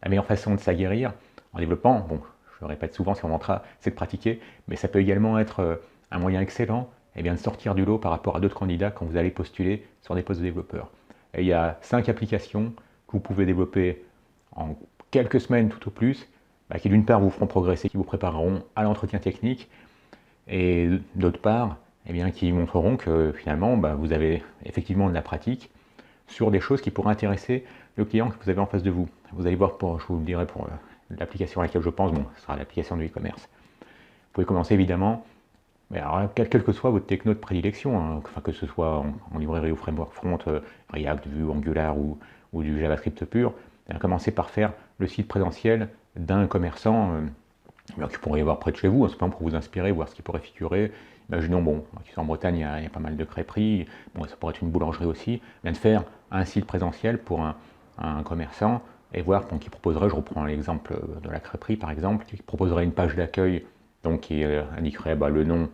La meilleure façon de s'aguerrir en développement, bon, je le répète souvent, c'est mon mantra, c'est de pratiquer, mais ça peut également être un moyen excellent de sortir du lot par rapport à d'autres candidats quand vous allez postuler sur des postes de développeurs. Et il y a 5 applications que vous pouvez développer en quelques semaines tout au plus, qui d'une part vous feront progresser, qui vous prépareront à l'entretien technique, et d'autre part, qui montreront que finalement vous avez effectivement de la pratique sur des choses qui pourraient intéresser le client que vous avez en face de vous. Vous allez voir, je vous le dirai pour l'application à laquelle je pense, bon, ce sera l'application de e-commerce. Vous pouvez commencer évidemment, mais alors, quelle que soit votre techno de prédilection, hein, enfin, que ce soit en librairie ou framework front, React, Vue, Angular ou du JavaScript pur, commencez par faire le site présentiel d'un commerçant qui pourrait y avoir près de chez vous, simplement pour vous inspirer, voir ce qui pourrait figurer. Imaginons, bon, en Bretagne, il y a pas mal de crêperies, bon, ça pourrait être une boulangerie aussi, bien de faire un site présentiel pour un commerçant et voir qui proposerait, je reprends l'exemple de la crêperie par exemple, qui proposerait une page d'accueil donc qui indiquerait le nom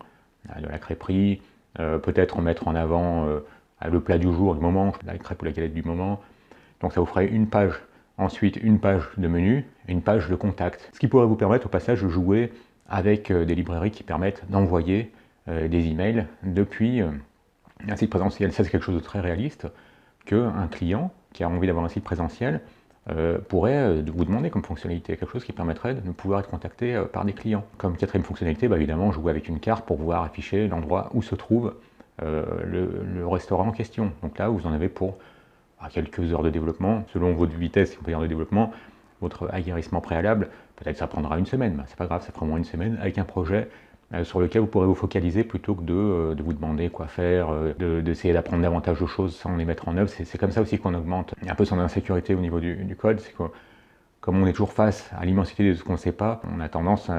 de la crêperie, peut-être mettre en avant le plat du jour, du moment, la crêpe ou la galette du moment. Donc ça vous ferait une page, ensuite une page de menu et une page de contact. Ce qui pourrait vous permettre au passage de jouer avec des librairies qui permettent d'envoyer des emails depuis un site présentiel. Ça c'est quelque chose de très réaliste qu'un client qui a envie d'avoir un site présentiel pourrait vous demander comme fonctionnalité, quelque chose qui permettrait de pouvoir être contacté par des clients. Comme quatrième fonctionnalité, évidemment, jouer avec une carte pour pouvoir afficher l'endroit où se trouve le restaurant en question. Donc là, vous en avez pour quelques heures de développement, selon votre vitesse, si on peut dire, de développement, votre aguerrissement préalable, peut-être que ça prendra une semaine, c'est pas grave, ça prendra une semaine avec un projet sur lequel vous pourrez vous focaliser plutôt que de vous demander quoi faire, d'essayer d'apprendre davantage de choses sans les mettre en œuvre. C'est comme ça aussi qu'on augmente un peu son insécurité au niveau du code, c'est que comme on est toujours face à l'immensité de ce qu'on ne sait pas, on a tendance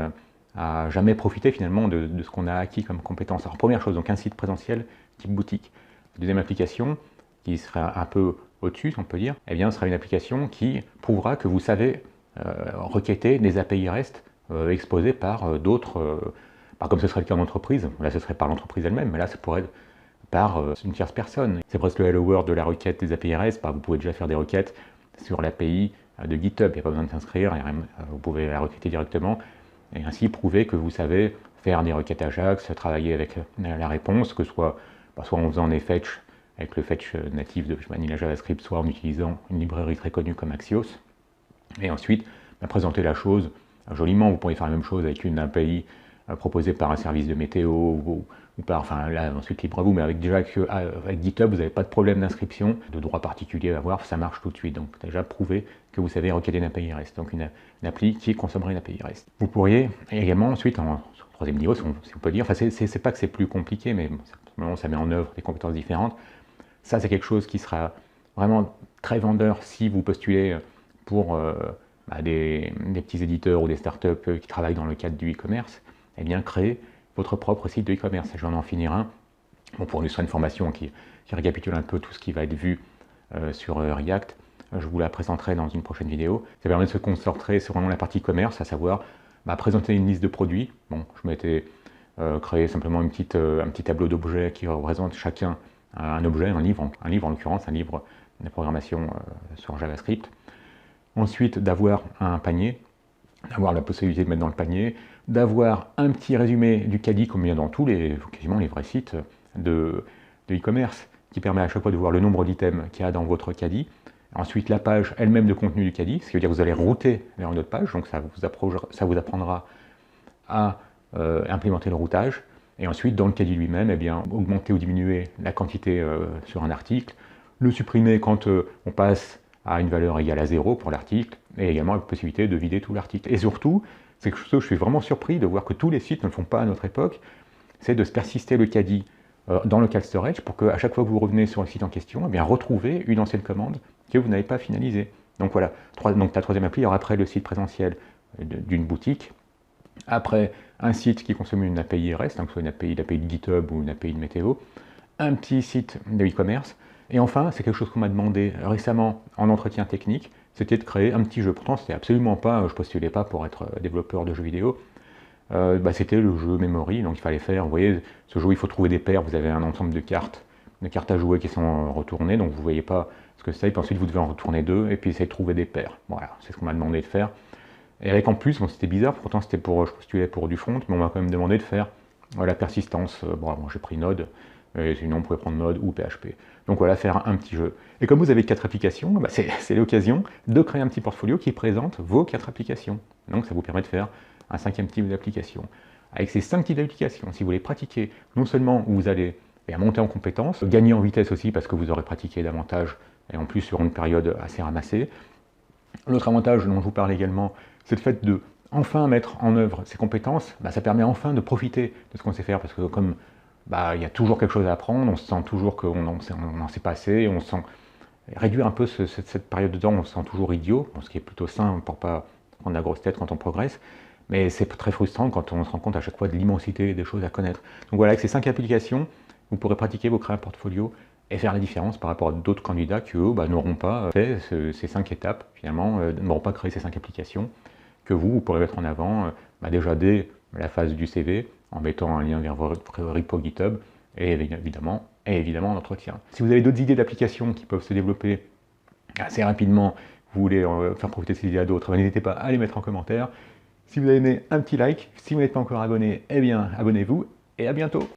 à jamais profiter finalement de ce qu'on a acquis comme compétence. Alors première chose, donc un site présentiel type boutique. Deuxième application, qui sera un peu au-dessus, on peut dire, ce sera une application qui prouvera que vous savez requêter des API REST exposés par d'autres, comme ce serait le cas en entreprise. Là, ce serait par l'entreprise elle-même, mais là, ça pourrait être par une tierce personne. C'est presque le hello world de la requête des API REST. Vous pouvez déjà faire des requêtes sur l'API de GitHub. Il n'y a pas besoin de s'inscrire, vous pouvez la requêter directement et ainsi prouver que vous savez faire des requêtes Ajax, travailler avec la réponse, que ce soit soit en faisant des fetch avec le fetch natif de Vanilla JavaScript, soit en utilisant une librairie très connue comme Axios. Et ensuite, présenter la chose joliment. Vous pourriez faire la même chose avec une API proposée par un service de météo ou par, enfin là ensuite libre à vous, mais avec GitHub, vous n'avez pas de problème d'inscription, de droit particulier à avoir, ça marche tout de suite. Donc déjà prouver que vous savez requêter une API REST, donc une appli qui consommerait une API REST. Vous pourriez également ensuite, en troisième niveau, si on peut dire, enfin c'est pas que c'est plus compliqué, mais simplement ça met en œuvre des compétences différentes. Ça, c'est quelque chose qui sera vraiment très vendeur si vous postulez pour des petits éditeurs ou des startups qui travaillent dans le cadre du e-commerce. Créer votre propre site de e-commerce. Je vais en finir un. Bon, pour illustrer une formation qui récapitule un peu tout ce qui va être vu sur React, je vous la présenterai dans une prochaine vidéo. Ça permet de se concentrer sur vraiment la partie commerce, à savoir présenter une liste de produits. Bon, je m'étais créé simplement un petit tableau d'objets qui représente chacun un objet, un livre en l'occurrence, un livre de programmation sur JavaScript. Ensuite, d'avoir un panier, d'avoir la possibilité de mettre dans le panier, d'avoir un petit résumé du caddie, comme il y a dans quasiment les vrais sites de e-commerce, qui permet à chaque fois de voir le nombre d'items qu'il y a dans votre caddie. Ensuite, la page elle-même de contenu du caddie, ce qui veut dire que vous allez router vers une autre page, donc ça vous apprendra à implémenter le routage. Et ensuite, dans le caddie lui-même, augmenter ou diminuer la quantité sur un article, le supprimer quand on passe à une valeur égale à 0 pour l'article, et également la possibilité de vider tout l'article. Et surtout, c'est quelque chose que je suis vraiment surpris de voir que tous les sites ne le font pas à notre époque, c'est de persister le caddie dans local storage pour qu'à chaque fois que vous revenez sur le site en question, retrouvez une ancienne commande que vous n'avez pas finalisée. Donc voilà, donc la troisième appli, alors après le site présentiel d'une boutique, après un site qui consomme une API REST, donc soit une API de GitHub ou une API de météo, un petit site de e-commerce, et enfin, c'est quelque chose qu'on m'a demandé récemment en entretien technique, c'était de créer un petit jeu. Pourtant, c'était absolument pas, je postulais pas pour être développeur de jeux vidéo, c'était le jeu Memory, donc il fallait faire, vous voyez, ce jeu il faut trouver des paires, vous avez un ensemble de cartes à jouer qui sont retournées, donc vous ne voyez pas Parce que ça, et puis ensuite vous devez en retourner 2 et puis essayer de trouver des paires. Voilà, c'est ce qu'on m'a demandé de faire. Et avec en plus, bon, c'était bizarre, pourtant c'était pour, je postulais pour du front, mais on m'a quand même demandé de faire la persistance. Bon, j'ai pris Node, et sinon on pouvait prendre Node ou PHP. Donc voilà, faire un petit jeu. Et comme vous avez 4 applications, bah, c'est l'occasion de créer un petit portfolio qui présente vos 4 applications. Donc ça vous permet de faire un 5e type d'application. Avec ces 5 types d'applications, si vous les pratiquez, non seulement vous allez monter en compétences, gagner en vitesse aussi parce que vous aurez pratiqué davantage, et en plus sur une période assez ramassée. L'autre avantage dont je vous parle également, c'est le fait de enfin mettre en œuvre ces compétences. Bah, ça permet enfin de profiter de ce qu'on sait faire, parce que comme il y a toujours quelque chose à apprendre, on se sent toujours qu'on n'en sait pas assez, on sent réduire un peu cette période de temps, on se sent toujours idiot, ce qui est plutôt sain pour pas prendre la grosse tête quand on progresse, mais c'est très frustrant quand on se rend compte à chaque fois de l'immensité des choses à connaître. Donc voilà, avec ces 5 applications, vous pourrez pratiquer vos créations portfolio et faire la différence par rapport à d'autres candidats qui, eux, n'auront pas fait ces 5 étapes, finalement, n'auront pas créé ces 5 applications, que vous pourrez mettre en avant déjà dès la phase du CV, en mettant un lien vers votre repo GitHub, et évidemment l'entretien. Si vous avez d'autres idées d'applications qui peuvent se développer assez rapidement, vous voulez faire profiter de ces idées à d'autres, n'hésitez pas à les mettre en commentaire. Si vous avez aimé, un petit like. Si vous n'êtes pas encore abonné, eh bien abonnez-vous, et à bientôt.